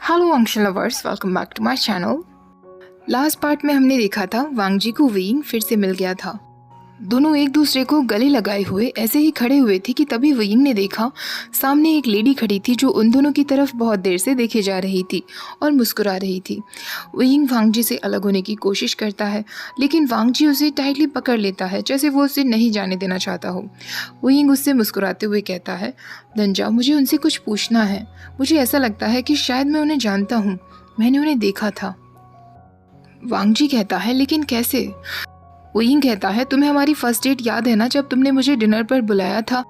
Hello अंशल lovers, welcome back to my channel. Last part में हमने देखा था वांग जी को वेइंग फिर से मिल गया था। दोनों एक दूसरे को गले लगाए हुए ऐसे ही खड़े हुए थे कि तभी वेइंग ने देखा सामने एक लेडी खड़ी थी जो उन दोनों की तरफ बहुत देर से देखे जा रही थी और मुस्कुरा रही थी। वेइंग वांग जी से अलग होने की कोशिश करता है, लेकिन वांग जी उसे टाइटली पकड़ लेता है जैसे वो उसे नहीं जाने देना चाहता हो। वेइंग उससे मुस्कुराते हुए कहता है, लंजा, मुझे उनसे कुछ पूछना है। मुझे ऐसा लगता है कि शायद मैं उन्हें जानता हूँ, मैंने उन्हें देखा था। वांग जी कहता है, लेकिन कैसे? वेइंग कहता है, तुम्हें हमारी फर्स्ट डेट याद है ना, जब तुमने मुझे डिनर पर बुलाया था,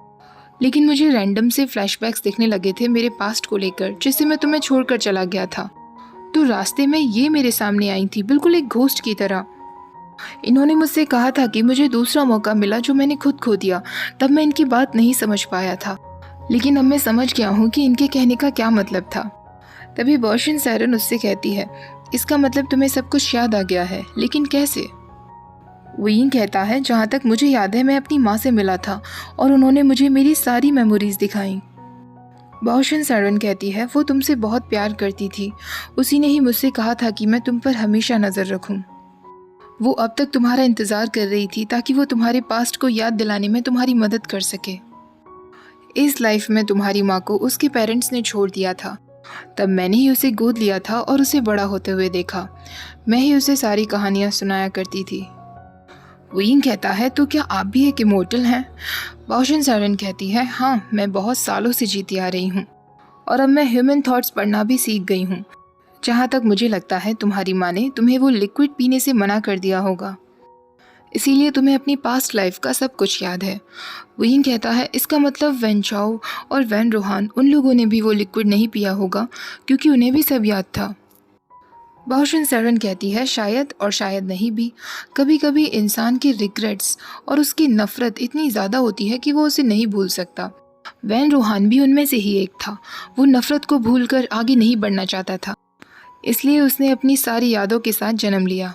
लेकिन मुझे रैंडम से फ्लैशबैक्स दिखने लगे थे मेरे पास्ट को लेकर, जिससे मैं तुम्हें छोड़कर चला गया था। तो रास्ते में ये मेरे सामने आई थी, बिल्कुल एक घोस्ट की तरह। इन्होंने मुझसे कहा था कि मुझे दूसरा मौका मिला जो मैंने खुद खो दिया। तब मैं इनकी बात नहीं समझ पाया था, लेकिन अब मैं समझ गया हूँ कि इनके कहने का क्या मतलब था। तभी बॉशन सैरन उससे कहती है, इसका मतलब तुम्हें सब कुछ याद आ गया है, लेकिन कैसे? वेइंग कहता है, जहाँ तक मुझे याद है मैं अपनी माँ से मिला था और उन्होंने मुझे मेरी सारी मेमोरीज दिखाई। बॉशन सैरन कहती है, वो तुमसे बहुत प्यार करती थी। उसी ने ही मुझसे कहा था कि मैं तुम पर हमेशा नज़र रखूं। वो अब तक तुम्हारा इंतज़ार कर रही थी ताकि वो तुम्हारे पास्ट को याद दिलाने में तुम्हारी मदद कर सके। इस लाइफ में तुम्हारी माँ को उसके पेरेंट्स ने छोड़ दिया था। तब मैंने ही उसे गोद लिया था और उसे बड़ा होते हुए देखा। मैं ही उसे सारी कहानियाँ सुनाया करती थी। वेइंग कहता है, तो क्या आप भी एक इमोर्टल हैं? बॉशन सैरन कहती है, हाँ, मैं बहुत सालों से जीती आ रही हूँ और अब मैं ह्यूमन थॉट्स पढ़ना भी सीख गई हूँ। जहाँ तक मुझे लगता है तुम्हारी माँ ने तुम्हें वो लिक्विड पीने से मना कर दिया होगा, इसीलिए तुम्हें अपनी पास्ट लाइफ का सब कुछ याद है। वेइंग कहता है, इसका मतलब वैन चाओ और वैन रोहान, उन लोगों ने भी वो लिक्विड नहीं पिया होगा क्योंकि उन्हें भी सब याद था। बॉशन सैरन कहती है, शायद और शायद नहीं भी। कभी कभी इंसान के रिग्रेट्स और उसकी नफरत इतनी ज़्यादा होती है कि वो उसे नहीं भूल सकता। वैन रोहान भी उनमें से ही एक था। वो नफरत को भूलकर आगे नहीं बढ़ना चाहता था, इसलिए उसने अपनी सारी यादों के साथ जन्म लिया।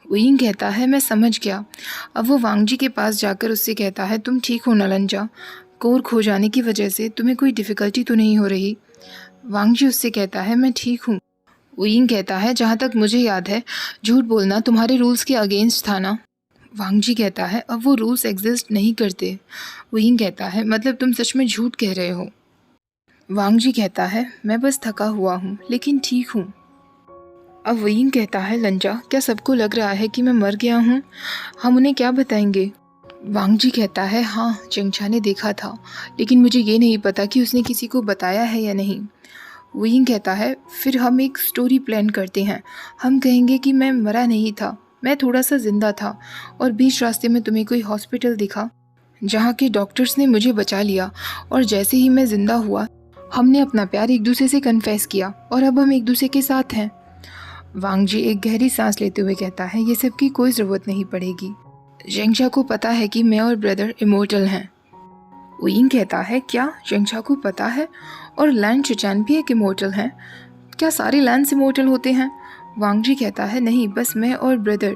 वेइंग कहता है, मैं समझ गया। अब वो वांग जी के पास जाकर उससे कहता है, तुम ठीक हो ना लंजा? कोर खो जाने की वजह से तुम्हें कोई डिफ़िकल्टी तो नहीं हो रही? वांग जी उससे कहता है, मैं ठीक हूँ। वेइंग कहता है, जहाँ तक मुझे याद है झूठ बोलना तुम्हारे रूल्स के अगेंस्ट था ना? वांग जी कहता है, अब वो रूल्स एग्जिस्ट नहीं करते। वेइंग कहता है, मतलब तुम सच में झूठ कह रहे हो? वांग जी कहता है, मैं बस थका हुआ हूँ लेकिन ठीक हूँ। अब वेइंग कहता है, लंजा, क्या सबको लग रहा है कि मैं मर गया हूँ? हम उन्हें क्या बताएंगे? वांग जी कहता है, हाँ, जंगछा ने देखा था, लेकिन मुझे ये नहीं पता कि उसने किसी को बताया है या नहीं। वेइंग कहता है, फिर हम एक स्टोरी प्लान करते हैं। हम कहेंगे कि मैं मरा नहीं था, मैं थोड़ा सा जिंदा था और बीच रास्ते में तुम्हें कोई हॉस्पिटल दिखा जहाँ के डॉक्टर्स ने मुझे बचा लिया, और जैसे ही मैं जिंदा हुआ हमने अपना प्यार एक दूसरे से कन्फेस किया और अब हम एक दूसरे के साथ हैं। वांग जी एक गहरी सांस लेते हुए कहता है, ये सब की कोई ज़रूरत नहीं पड़ेगी। जेंगशा को पता है कि मैं और ब्रदर इमोर्टल हैं। वेइंग कहता है, क्या जेंगशा को पता है? और लैन चिचान भी एक इमोर्टल हैं? क्या सारे लैंस इमोर्टल होते हैं? वांग जी कहता है, नहीं, बस मैं और ब्रदर।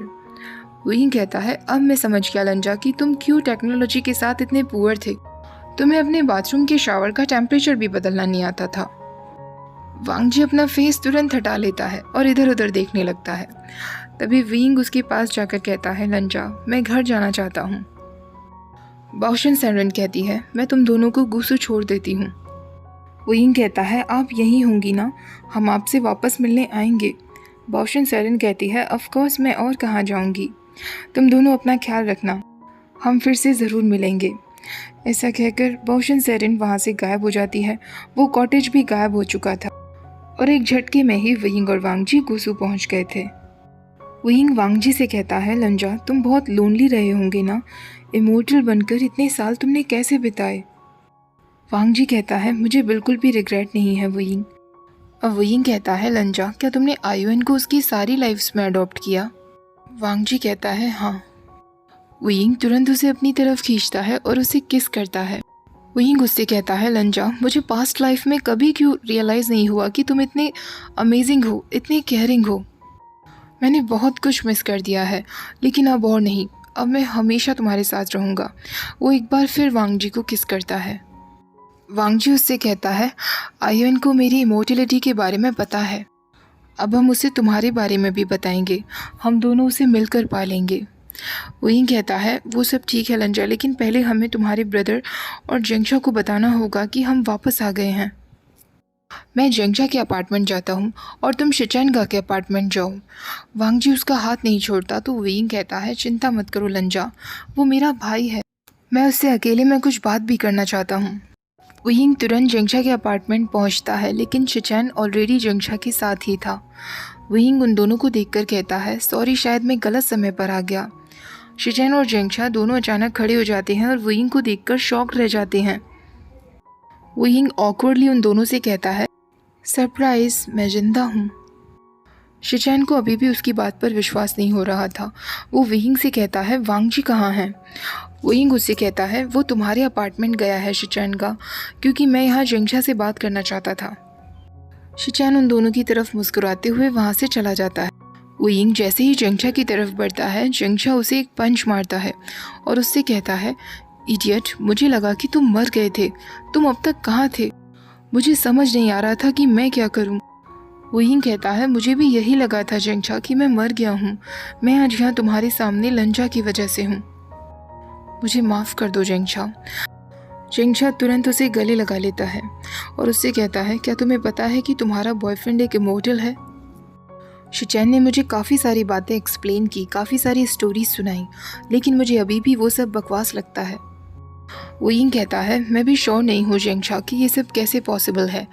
वेइंग कहता है, अब मैं समझ गया लंजा कि तुम क्यों टेक्नोलॉजी के साथ इतने पुअर थे। तुम्हें अपने बाथरूम के शावर का टेम्परेचर भी बदलना नहीं आता था। वांग जी अपना फेस तुरंत हटा लेता है और इधर उधर देखने लगता है। तभी वेइंग उसके पास जाकर कहता है, लंजा, मैं घर जाना चाहता हूँ। बॉशन सैरन कहती है, मैं तुम दोनों को गुस्सू छोड़ देती हूँ। वेइंग कहता है, आप यहीं होंगी ना? हम आपसे वापस मिलने आएंगे। बॉशन सैरन कहती है, ऑफ कोर्स, मैं और कहाँ जाऊँगी। तुम दोनों अपना ख्याल रखना, हम फिर से ज़रूर मिलेंगे। ऐसा कहकर बॉशन सैरन वहाँ से गायब हो जाती है। वो कॉटेज भी गायब हो चुका था और एक झटके में ही वेइंग और वांग जी गुसू पहुँच गए थे। वेइंग वांग जी से कहता है, लंजा, तुम बहुत लोनली रहे होंगे ना? इमोर्टल बनकर इतने साल तुमने कैसे बिताए? वांग जी कहता है, मुझे बिल्कुल भी रिग्रेट नहीं है वेइंग। अब वेइंग कहता है, लंजा, क्या तुमने आयुन को उसकी सारी लाइफ्स में अडॉप्ट किया? वांग जी कहता है, हाँ। वेइंग तुरंत उसे अपनी तरफ खींचता है और उसे किस करता है। वेइंग उससे कहता है, लंजा, मुझे पास्ट लाइफ में कभी क्यों रियलाइज़ नहीं हुआ कि तुम इतने अमेजिंग हो, इतने केयरिंग हो। मैंने बहुत कुछ मिस कर दिया है, लेकिन अब और नहीं, अब मैं हमेशा तुम्हारे साथ रहूँगा। वो एक बार फिर वांग जी को किस करता है। वांगजी उससे कहता है, आयुन को मेरी इमोर्टलिटी के बारे में पता है। अब हम उसे तुम्हारे बारे में भी बताएंगे। हम दोनों उसे मिलकर पालेंगे। वही कहता है, वो सब ठीक है लंजा, लेकिन पहले हमें तुम्हारे ब्रदर और जेंगशा को बताना होगा कि हम वापस आ गए हैं। मैं जेंगशा के अपार्टमेंट जाता हूँ और तुम शिचैनगा के अपार्टमेंट जाओ। वांगजी उसका हाथ नहीं छोड़ता तो वेइंग कहता है, चिंता मत करो लंजा, वो मेरा भाई है। मैं उससे अकेले में कुछ बात भी करना चाहता हूँ। वेइंग तुरंत जेंगशा के अपार्टमेंट पहुँचता है, लेकिन शिचैन ऑलरेडी जेंगशा के साथ ही था। वेइंग उन दोनों को देखकर कहता है, सॉरी, शायद मैं गलत समय पर आ गया। शिचैन और जेंगशा दोनों अचानक खड़े हो जाते हैं और वेइंग को देखकर शॉक रह जाते हैं। वेइंग ऑकवर्डली उन दोनों से कहता है, सरप्राइज, मैं जिंदा हूँ। शिचैन को अभी भी उसकी बात पर विश्वास नहीं हो रहा था। वो वेइंग से कहता है, वांगजी कहाँ हैं? वेइंग उससे कहता है, वो तुम्हारे अपार्टमेंट गया है शिचैन का, क्योंकि मैं यहाँ जेंगशा से बात करना चाहता था। शिचैन उन दोनों की तरफ मुस्कुराते हुए वहाँ से चला जाता है। वेइंग जैसे ही जेंगशा की तरफ बढ़ता है, जेंगशा उसे एक पंच मारता है और उससे कहता है, इडियट, मुझे लगा कि तुम मर गए थे। तुम अब तक कहाँ थे? मुझे समझ नहीं आ रहा था कि मैं क्या करूं। वेइंग कहता है, मुझे भी यही लगा था जेंगशा कि मैं मर गया हूं। मैं आज यहाँ तुम्हारे सामने लंजा की वजह से हूँ। मुझे माफ़ कर दो जेंगशा। जेंगशा तुरंत उसे गले लगा लेता है और उससे कहता है, क्या तुम्हें पता है कि तुम्हारा बॉयफ्रेंड एक इमोर्टल है? शिचैन ने मुझे काफ़ी सारी बातें एक्सप्लेन की, काफ़ी सारी स्टोरीज सुनाई, लेकिन मुझे अभी भी वो सब बकवास लगता है। वेइंग कहता है, मैं भी श्योर नहीं हूँ जेंगशा कि ये सब कैसे पॉसिबल है,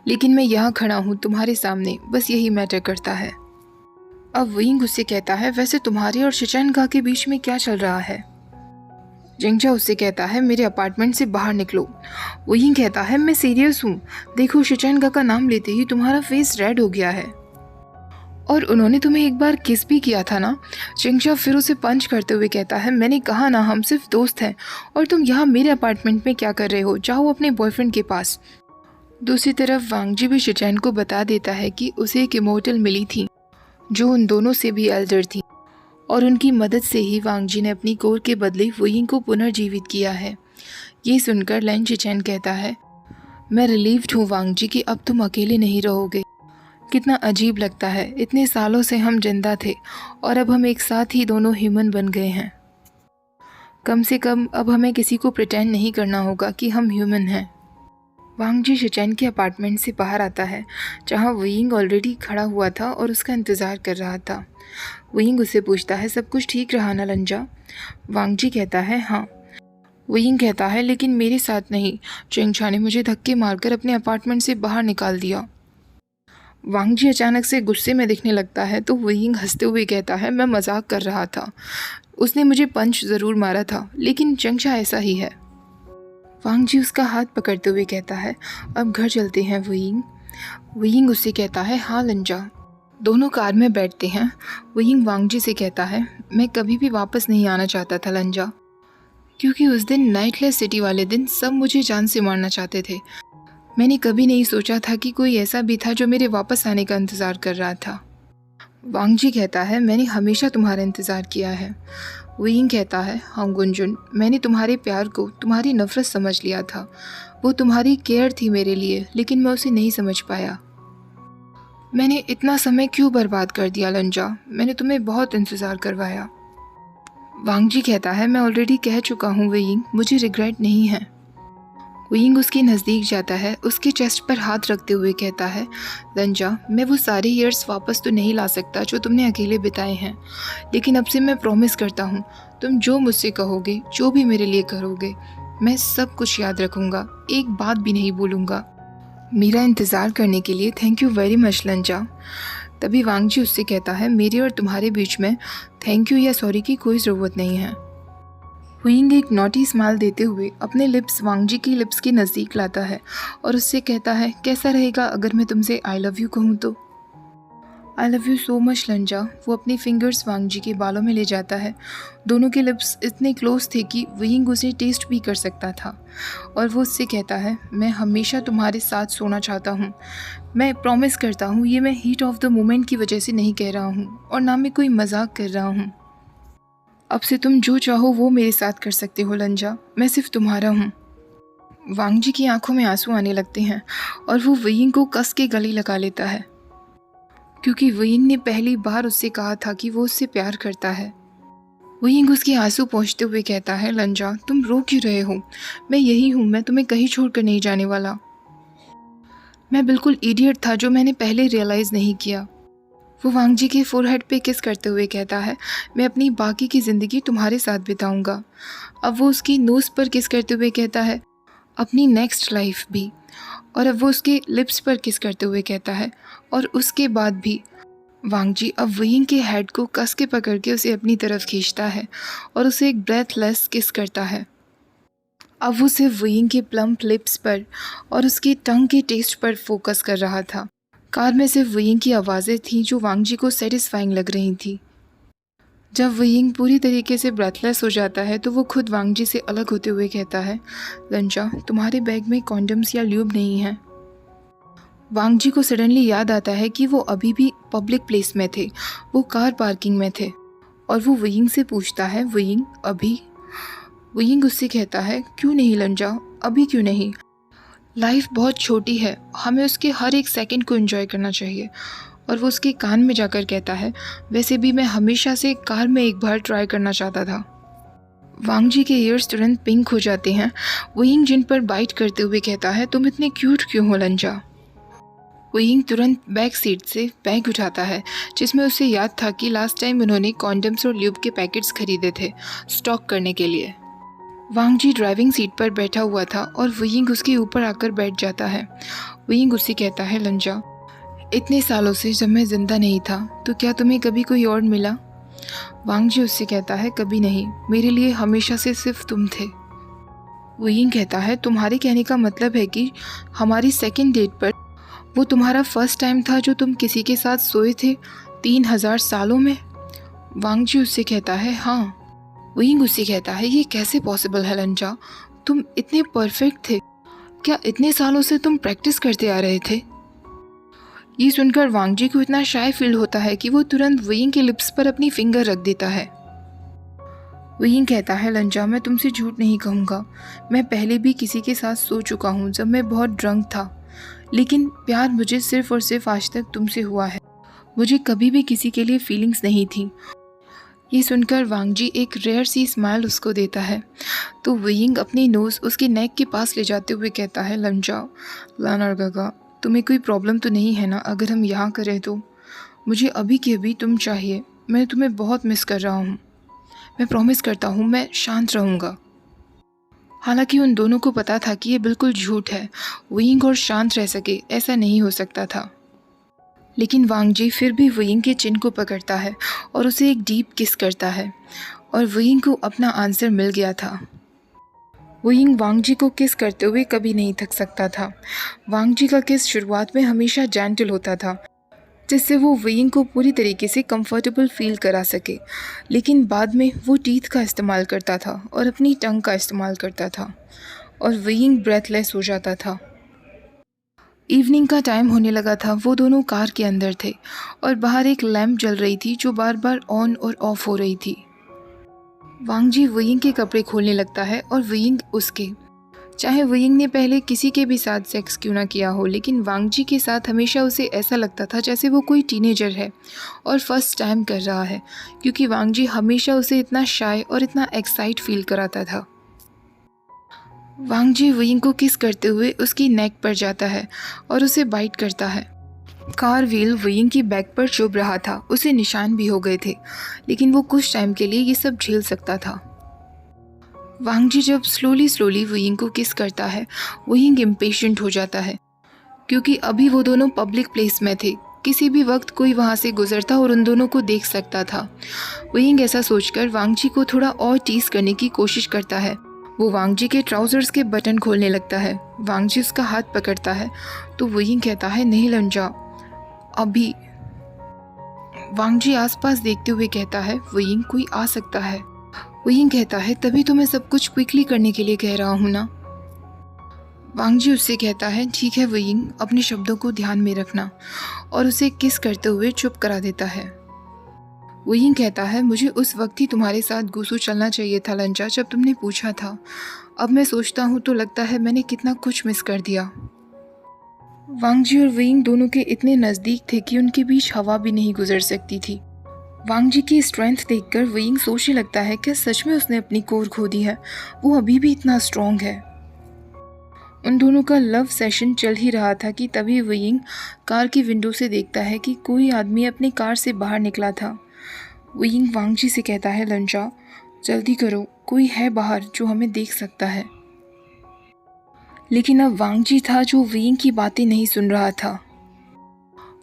लेकिन मैं यहाँ खड़ा हूँ तुम्हारे सामने, बस यही मैटर करता है। अब वेइंग उससे कहता है, वैसे तुम्हारे और शिचैनगा के बीच में क्या चल रहा है? जेंगशा उससे कहता है, मेरे अपार्टमेंट से बाहर निकलो। वेइंग कहता है, मैं सीरियस हूँ, देखो शिचैनगा का नाम लेते ही तुम्हारा फेस रेड हो गया है। और उन्होंने तुम्हें एक बार किस भी किया था ना? जेंगशा फिर उसे पंच करते हुए कहता है, मैंने कहा ना, हम सिर्फ दोस्त हैं, और तुम यहाँ मेरे अपार्टमेंट में क्या कर रहे हो? जाओ अपने बॉयफ्रेंड के पास। दूसरी तरफ वांगजी भी शिचैन को बता देता है कि उसे एक इमोर्टल मिली थी जो उन दोनों से भी एल्डर थी, और उनकी मदद से ही वांगजी ने अपनी कोर के बदले वेइंग को पुनर्जीवित किया है। ये सुनकर लैन शिचैन कहता है, मैं रिलीव्ड हूँ वांगजी कि अब तुम अकेले नहीं रहोगे। कितना अजीब लगता है, इतने सालों से हम जिंदा थे और अब हम एक साथ ही दोनों ह्यूमन बन गए हैं। कम से कम अब हमें किसी को प्रिटेंड नहीं करना होगा कि हम ह्यूमन हैं। वांगजी शिचैन के अपार्टमेंट से बाहर आता है, जहां वेइंग ऑलरेडी खड़ा हुआ था और उसका इंतज़ार कर रहा था। वेइंग उससे पूछता है, सब कुछ ठीक रहा ना लंजा? वांगजी कहता है, हाँ। वेइंग कहता है, लेकिन मेरे साथ नहीं, जेंगशा ने मुझे धक्के मारकर अपने अपार्टमेंट से बाहर निकाल दिया। वांगजी अचानक से गुस्से में दिखने लगता है तो वेइंग हंसते हुए कहता है, मैं मजाक कर रहा था, उसने मुझे पंच ज़रूर मारा था, लेकिन जेंगशा ऐसा ही है। वांगजी उसका हाथ पकड़ते हुए कहता है, अब घर चलते हैं वेइंग। वेइंग उससे कहता है, हाँ लंजा। दोनों कार में बैठते हैं। वेइंग वांगजी से कहता है, मैं कभी भी वापस नहीं आना चाहता था लंजा, क्योंकि उस दिन नाइटलेस सिटी वाले दिन सब मुझे जान से मारना चाहते थे। मैंने कभी नहीं सोचा था कि कोई ऐसा भी था जो मेरे वापस आने का इंतज़ार कर रहा था। वांगजी कहता है, मैंने हमेशा तुम्हारा इंतज़ार किया है। वेइंग कहता है, हाँ गुंजुन, मैंने तुम्हारे प्यार को तुम्हारी नफ़रत समझ लिया था। वो तुम्हारी केयर थी मेरे लिए, लेकिन मैं उसे नहीं समझ पाया। मैंने इतना समय क्यों बर्बाद कर दिया लंजा? मैंने तुम्हें बहुत इंतज़ार करवाया। वांगजी कहता है, मैं ऑलरेडी कह चुका हूँ वेइंग, मुझे रिग्रेट नहीं है। वेइंग उसके नज़दीक जाता है, उसके चेस्ट पर हाथ रखते हुए कहता है, लंजा, मैं वो सारे ईयर्स वापस तो नहीं ला सकता जो तुमने अकेले बिताए हैं, लेकिन अब से मैं प्रॉमिस करता हूँ, तुम जो मुझसे कहोगे, जो भी मेरे लिए करोगे, मैं सब कुछ याद रखूँगा, एक बात भी नहीं भूलूँगा। मेरा इंतज़ार करने के लिए थैंक यू वेरी मच लंजा। तभी वांगजी उससे कहता है, मेरे और तुम्हारे बीच में थैंक यू या सॉरी की कोई ज़रूरत नहीं है। वेइंग एक नॉटी स्माइल देते हुए अपने लिप्स वांगजी की लिप्स के नज़दीक लाता है और उससे कहता है, कैसा रहेगा अगर मैं तुमसे आई लव यू कहूँ तो? I love you so much लंजा। वो अपनी फिंगर्स वांगजी के बालों में ले जाता है। दोनों के लिप्स इतने क्लोज थे कि वेइंग उसे टेस्ट भी कर सकता था, और वो उससे कहता है, मैं हमेशा तुम्हारे साथ सोना चाहता हूँ। मैं प्रॉमिस करता हूँ, ये मैं हीट ऑफ द मोमेंट की वजह से नहीं कह रहा हूँ और ना मैं कोई मजाक कर रहा हूँ। अब से तुम जो चाहो वो मेरे साथ कर सकते हो लंजा, मैं सिर्फ तुम्हारा हूँ। वांग जी की आंखों में आंसू आने लगते हैं और वो वयिंग को कस के गले लगा लेता है, क्योंकि वयिंग ने पहली बार उससे कहा था कि वो उससे प्यार करता है। वयिंग उसके आंसू पोंछते हुए कहता है, लंजा तुम रो क्यों रहे हो? मैं यही हूँ, मैं तुम्हें कहीं छोड़कर नहीं जाने वाला। मैं बिल्कुल इडियट था जो मैंने पहले रियलाइज़ नहीं किया। वो वांग जी के फोरहेड पे किस करते हुए कहता है, मैं अपनी बाकी की ज़िंदगी तुम्हारे साथ बिताऊंगा। अब वो उसकी नोज़ पर किस करते हुए कहता है, अपनी नेक्स्ट लाइफ भी। और अब वो उसके लिप्स पर किस करते हुए कहता है, और उसके बाद भी। वांग जी अब वयिंग के हेड को कस के पकड़ के उसे अपनी तरफ खींचता है और उसे एक ब्रेथलेस किस करता है। अब वो सिर्फ वयिंग के प्लम्प लिप्स पर और उसके टंग के टेस्ट पर फोकस कर रहा था। कार में सिर्फ वयिंग की आवाज़ें थीं जो वांग जी को सेटिस्फाइंग लग रही थी। जब वयिंग पूरी तरीके से ब्रेथलेस हो जाता है तो वो खुद वांग जी से अलग होते हुए कहता है, लंजा तुम्हारे बैग में कॉन्डम्स या ल्यूब नहीं है। वांग जी को सडनली याद आता है कि वो अभी भी पब्लिक प्लेस में थे, वो कार पार्किंग में थे। और वो वयिंग से पूछता है, वयिंग अभी? वयिंग उससे कहता है, क्यों नहीं लंजा, अभी क्यों नहीं? लाइफ बहुत छोटी है, हमें उसके हर एक सेकंड को एंजॉय करना चाहिए। और वो उसके कान में जाकर कहता है, वैसे भी मैं हमेशा से कार में एक बार ट्राई करना चाहता था। वांग जी के ईयर्स तुरंत पिंक हो जाते हैं। वयिंग जिन पर बाइट करते हुए कहता है, तुम इतने क्यूट क्यों हो लंजा? वयिंग तुरंत बैक सीट से बैग उठाता है जिसमें उसे याद था कि लास्ट टाइम उन्होंने कॉन्डम्स और ल्यूब के पैकेट्स खरीदे थे स्टॉक करने के लिए। वांग जी ड्राइविंग सीट पर बैठा हुआ था और वयिंग उसके ऊपर आकर बैठ जाता है। वयिंग उससे कहता है, लंजा इतने सालों से जब मैं जिंदा नहीं था तो क्या तुम्हें कभी कोई और मिला? वांग जी उससे कहता है, कभी नहीं, मेरे लिए हमेशा से सिर्फ तुम थे। वयिंग कहता है, तुम्हारे कहने का मतलब है कि हमारी सेकेंड डेट पर वो तुम्हारा फर्स्ट टाइम था जो तुम किसी के साथ सोए थे 3000 सालों में? वांग जी उससे कहता है, हाँ। वयिंग उससे कहता है, ये कैसे पॉसिबल है लंजा, तुम इतने परफेक्ट थे, क्या इतने सालों से तुम प्रैक्टिस करते आ रहे थे? ये सुनकर वांग जी को इतना शाय फील होता है कि वो तुरंत वयिंग के लिप्स पर अपनी फिंगर रख देता है। वयिंग कहता है, लंजा मैं तुमसे झूठ नहीं कहूँगा, मैं पहले भी किसी के साथ सो चुका हूँ जब मैं बहुत ड्रंक था, लेकिन प्यार मुझे सिर्फ और सिर्फ आज तक तुमसे हुआ है, मुझे कभी भी किसी के लिए फीलिंग्स नहीं थी। ये सुनकर वांग जी एक रेयर सी स्माइल उसको देता है तो वयिंग अपनी नोज़ उसके नेक के पास ले जाते हुए कहता है, लंजा लानर गगा, तुम्हें कोई प्रॉब्लम तो नहीं है ना अगर हम यहाँ करें तो? मुझे अभी के अभी तुम चाहिए, मैं तुम्हें बहुत मिस कर रहा हूँ, मैं प्रॉमिस करता हूँ मैं शांत रहूँगा। हालांकि उन दोनों को पता था कि ये बिल्कुल झूठ है, वयिंग और शांत रह सके ऐसा नहीं हो सकता था। लेकिन वांग जी फिर भी वयिंग के चिन को पकड़ता है और उसे एक डीप किस करता है और वयिंग को अपना आंसर मिल गया था। वयिंग वांग जी को किस करते हुए कभी नहीं थक सकता था। वांग जी का किस शुरुआत में हमेशा जेंटल होता था जिससे वो वयिंग को पूरी तरीके से कंफर्टेबल फील करा सके, लेकिन बाद में वो टीथ का इस्तेमाल करता था और अपनी टंग का इस्तेमाल करता था और वयिंग ब्रेथलेस हो जाता था। इवनिंग का टाइम होने लगा था। वो दोनों कार के अंदर थे और बाहर एक लैंप जल रही थी जो बार बार ऑन और ऑफ हो रही थी। वांग जी वयिंग के कपड़े खोलने लगता है और वयिंग उसके। चाहे वयिंग ने पहले किसी के भी साथ सेक्स क्यों ना किया हो, लेकिन वांग जी के साथ हमेशा उसे ऐसा लगता था जैसे वो कोई टीनेजर है और फर्स्ट टाइम कर रहा है, क्योंकि वांग जी हमेशा उसे इतना शाय और इतना एक्साइट फील कराता था। वांग जी वयिंग को किस करते हुए उसकी नेक पर जाता है और उसे बाइट करता है। कार व्हील वयिंग की बैक पर चुभ रहा था, उसे निशान भी हो गए थे, लेकिन वो कुछ टाइम के लिए ये सब झेल सकता था। वांग जी जब स्लोली वयिंग को किस करता है, वयिंग इम्पेशेंट हो जाता है, क्योंकि अभी वो दोनों पब्लिक प्लेस में थे, किसी भी वक्त कोई वहाँ से गुजरता और उन दोनों को देख सकता था। वयिंग ऐसा सोचकर वांग जी को थोड़ा और टीज करने की कोशिश करता है। वो वांग जी के ट्राउजर्स के बटन खोलने लगता है। वांग जी उसका हाथ पकड़ता है तो वयिंग कहता है, नहीं लंजा अभी। वांग जी आसपास देखते हुए कहता है, वयिंग कोई आ सकता है। वयिंग कहता है, तभी तो मैं सब कुछ क्विकली करने के लिए कह रहा हूँ ना। वांग जी उससे कहता है, ठीक है वयिंग, अपने शब्दों को ध्यान में रखना, और उसे किस करते हुए चुप करा देता है। वही कहता है, मुझे उस वक्त ही तुम्हारे साथ गुसू चलना चाहिए था लंचा, जब तुमने पूछा था। अब मैं सोचता हूँ तो लगता है मैंने कितना कुछ मिस कर दिया। वांग जी और वेइंग दोनों के इतने नज़दीक थे कि उनके बीच हवा भी नहीं गुजर सकती थी। वांग जी की स्ट्रेंथ देखकर वेइंग सोचने लगता है क्या सच में उसने अपनी कोर खो दी है, वो अभी भी इतना स्ट्रॉन्ग है। उन दोनों का लव सेशन चल ही रहा था कि तभी वेइंग कार की विंडो से देखता है कि कोई आदमी अपनी कार से बाहर निकला था। वेइंग वांग जी से कहता है, लंचा जल्दी करो, कोई है बाहर जो हमें देख सकता है। लेकिन अब वांग जी था जो वेइंग की बातें नहीं सुन रहा था।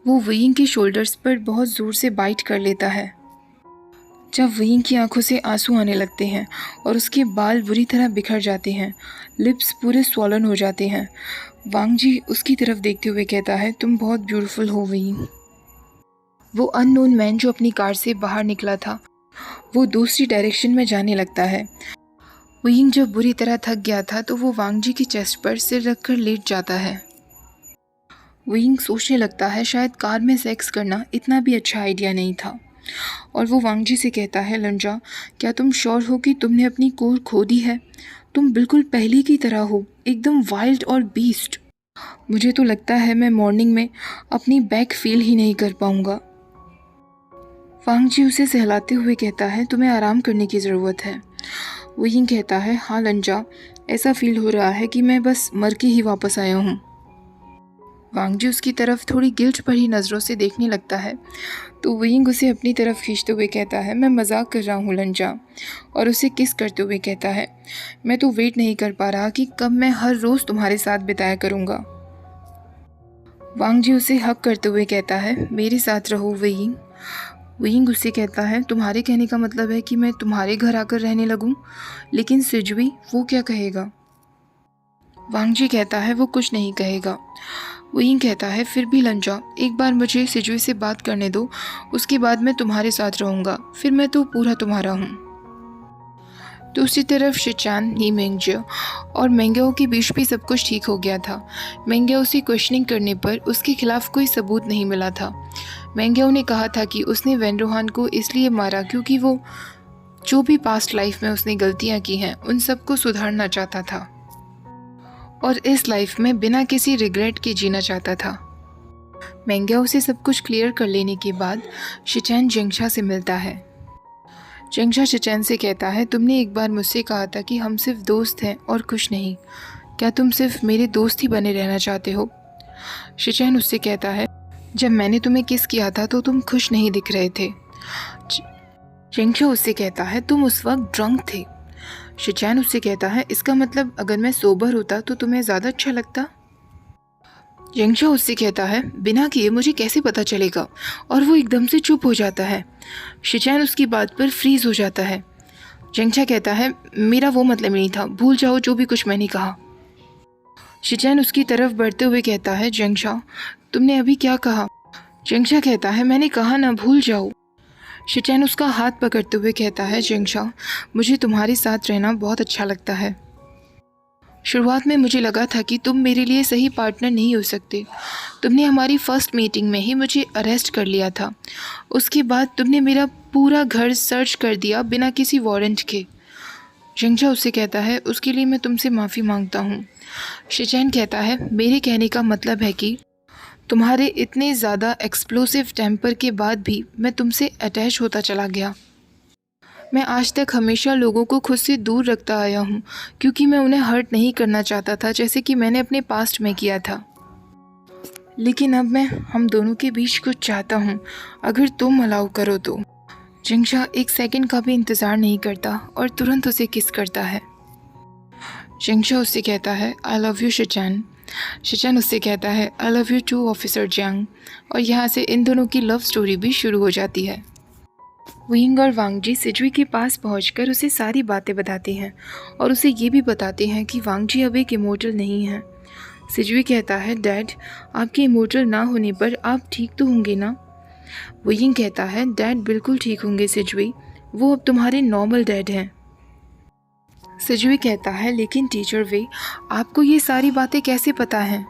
वो वेइंग के शोल्डर्स पर बहुत ज़ोर से बाइट कर लेता है। जब वेइंग की आंखों से आंसू आने लगते हैं और उसके बाल बुरी तरह बिखर जाते हैं, लिप्स पूरे स्वॉलन हो जाते हैं, वांग जी उसकी तरफ देखते हुए कहता है, तुम बहुत ब्यूटीफुल हो वेइंग। वो अननोन मैन जो अपनी कार से बाहर निकला था वो दूसरी डायरेक्शन में जाने लगता है। वेइंग जब बुरी तरह थक गया था तो वो वांग जी की चेस्ट पर सिर रखकर लेट जाता है। वेइंग सोचने लगता है शायद कार में सेक्स करना इतना भी अच्छा आइडिया नहीं था, और वो वांग जी से कहता है, लंजा क्या तुम श्योर हो कि तुमने अपनी कोर खो दी है? तुम बिल्कुल पहले की तरह हो, एकदम वाइल्ड और बीस्ट। मुझे तो लगता है मैं मॉर्निंग में अपनी बैक फील ही नहीं कर पाऊंगा। वांग जी उसे सहलाते हुए कहता है, तुम्हें आराम करने की ज़रूरत है। वेइंग कहता है, हाँ लंजा, ऐसा फील हो रहा है कि मैं बस मर के ही वापस आया हूँ। वांग जी उसकी तरफ थोड़ी गिल्ट भरी नज़रों से देखने लगता है तो वेइंग उसे अपनी तरफ खींचते हुए कहता है, मैं मजाक कर रहा हूँ लंजा, और उसे किस करते हुए कहता है, मैं तो वेट नहीं कर पा रहा कि कब मैं हर रोज़ तुम्हारे साथ बिताया करूँगा। वांग जी उसे हक करते हुए कहता है, मेरे साथ रहो वेइंग। वेइंग उससे कहता है, तुम्हारे कहने का मतलब है कि मैं तुम्हारे घर आकर रहने लगूं? लेकिन सिजुई वो क्या कहेगा? वांग जी कहता है, वो कुछ नहीं कहेगा। वेइंग कहता है, फिर भी लंजा, एक बार मुझे सिजुई से बात करने दो, उसके बाद मैं तुम्हारे साथ रहूँगा, फिर मैं तो पूरा तुम्हारा हूँ। दूसरी तरफ शिचान, नी मेंगजियो और मेंगेओ के बीच भी सब कुछ ठीक हो गया था। मेंगेओ से क्वेश्चनिंग करने पर उसके खिलाफ कोई सबूत नहीं मिला था। मेंगेओ ने कहा था कि उसने वेनरोहान को इसलिए मारा क्योंकि वो जो भी पास्ट लाइफ में उसने गलतियां की हैं उन सबको सुधारना चाहता था और इस लाइफ में बिना किसी रिग्रेट के जीना चाहता था। मेंगेओ से सब कुछ क्लियर कर लेने के बाद शिचैन जेंगशा से मिलता है। जेंगशा शिचैन से कहता है, तुमने एक बार मुझसे कहा था कि हम सिर्फ दोस्त हैं और कुछ नहीं, क्या तुम सिर्फ मेरे दोस्त ही बने रहना चाहते हो? शिचैन उससे कहता है, जब मैंने तुम्हें किस किया था तो तुम खुश नहीं दिख रहे थे। जेंगशा उससे कहता है, तुम उस वक्त ड्रंक थे। शिचैन उससे कहता है, इसका मतलब अगर मैं सोबर होता तो तुम्हें ज़्यादा अच्छा लगता? जेंगशा उससे कहता है, बिना किए मुझे कैसे पता चलेगा? और वो एकदम से चुप हो जाता है। शिचैन उसकी बात पर फ्रीज हो जाता है। जेंगशा कहता है, मेरा वो मतलब नहीं था, भूल जाओ जो भी कुछ मैंने कहा। शिचैन उसकी तरफ बढ़ते हुए कहता है, जेंगशा तुमने अभी क्या कहा? जेंगशा कहता है, मैंने कहा ना, भूल जाओ। शिचैन उसका हाथ पकड़ते हुए कहता है, जेंगशा मुझे तुम्हारे साथ रहना बहुत अच्छा लगता है। शुरुआत में मुझे लगा था कि तुम मेरे लिए सही पार्टनर नहीं हो सकते। तुमने हमारी फर्स्ट मीटिंग में ही मुझे अरेस्ट कर लिया था। उसके बाद तुमने मेरा पूरा घर सर्च कर दिया बिना किसी वारंट के। जेंगशा उससे कहता है, उसके लिए मैं तुमसे माफ़ी मांगता हूँ। शिचैन कहता है, मेरे कहने का मतलब है कि तुम्हारे इतने ज़्यादा एक्सप्लोसिव टेम्पर के बाद भी मैं तुमसे अटैच होता चला गया। मैं आज तक हमेशा लोगों को खुद से दूर रखता आया हूँ क्योंकि मैं उन्हें हर्ट नहीं करना चाहता था, जैसे कि मैंने अपने पास्ट में किया था। लेकिन अब मैं हम दोनों के बीच कुछ चाहता हूँ, अगर तुम अलाउ करो तो। जेंगशा एक सेकंड का भी इंतज़ार नहीं करता और तुरंत उसे किस करता है। जेंगशा उससे कहता है, आई लव यू शिचैन। शिचैन उससे कहता है, I love you too officer Jiang. और यहाँ से इन दोनों की लव स्टोरी भी शुरू हो जाती है। वेइंग और वांग जी सिजुई के पास पहुंचकर उसे सारी बातें बताते हैं और उसे ये भी बताते हैं कि वांग जी अब एक इमोर्टल नहीं है। सिजुई कहता है, डैड आपके इमोर्टल ना होने पर आप ठीक तो होंगे ना? वेइंग कहता है, डैड बिल्कुल ठीक होंगे सिजुई, वो अब तुम्हारे नॉर्मल डैड हैं। सिजुई कहता है, लेकिन टीचर वे आपको ये सारी बातें कैसे पता हैं?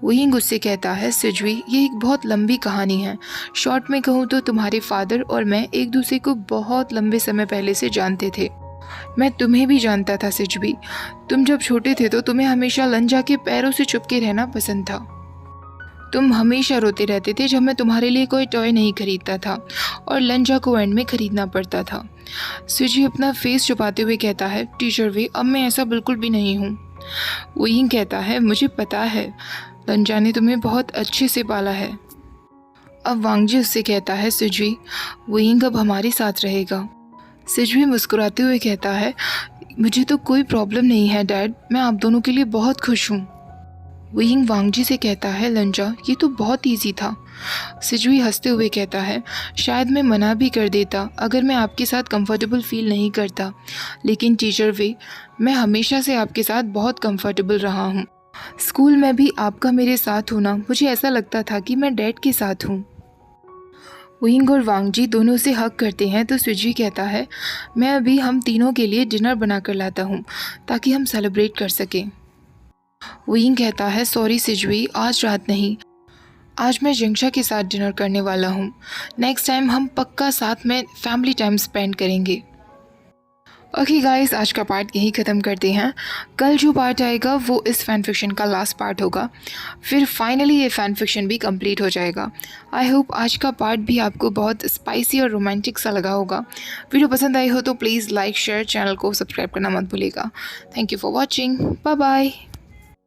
वही उससे कहता है, सिजवी ये एक बहुत लंबी कहानी है। शॉर्ट में कहूँ तो तुम्हारे फादर और मैं एक दूसरे को बहुत लंबे समय पहले से जानते थे। मैं तुम्हें भी जानता था सिजवी। तुम जब छोटे थे तो तुम्हें हमेशा लंजा के पैरों से चुपके रहना पसंद था। तुम हमेशा रोते रहते थे जब मैं तुम्हारे लिए कोई टॉय नहीं खरीदता था और लंजा को एंड में खरीदना पड़ता था। सिजवी अपना फेस छुपाते हुए कहता है, टीचर वे अब मैं ऐसा बिल्कुल भी नहीं हूँ। वही कहता है, मुझे पता है, लंजा ने तुम्हें बहुत अच्छे से पाला है। अब वांगजी उससे कहता है, सिजवी वही अब हमारे साथ रहेगा। सिजवी मुस्कुराते हुए कहता है, मुझे तो कोई प्रॉब्लम नहीं है डैड, मैं आप दोनों के लिए बहुत खुश हूँ। विंग वांगजी से कहता है, लंजा ये तो बहुत इजी था। सिजवी हंसते हुए कहता है, शायद मैं मना भी कर देता अगर मैं आपके साथ कंफर्टेबल फील नहीं करता, लेकिन टीचर वे मैं हमेशा से आपके साथ बहुत कंफर्टेबल रहा हूँ। स्कूल में भी आपका मेरे साथ होना मुझे ऐसा लगता था कि मैं डैड के साथ हूँ। विंग और वांगजी दोनों से हक करते हैं तो सिजवी कहता है, मैं अभी हम तीनों के लिए डिनर बना कर लाता हूँ ताकि हम सेलिब्रेट कर सकें। विंग कहता है, सॉरी सिजवी आज रात नहीं, आज मैं जिंगशा के साथ डिनर करने वाला हूँ। नेक्स्ट टाइम हम पक्का साथ में फैमिली टाइम स्पेंड करेंगे। ओके गाइस, आज का पार्ट यहीं ख़त्म करते हैं। कल जो पार्ट आएगा वो इस फैन फिक्शन का लास्ट पार्ट होगा, फिर फाइनली ये फैन फिक्शन भी कंप्लीट हो जाएगा। आई होप आज का पार्ट भी आपको बहुत स्पाइसी और रोमांटिक सा लगा होगा। वीडियो पसंद आई हो तो प्लीज़ लाइक शेयर, चैनल को सब्सक्राइब करना मत भूलिएगा। Thank you for watching, bye bye.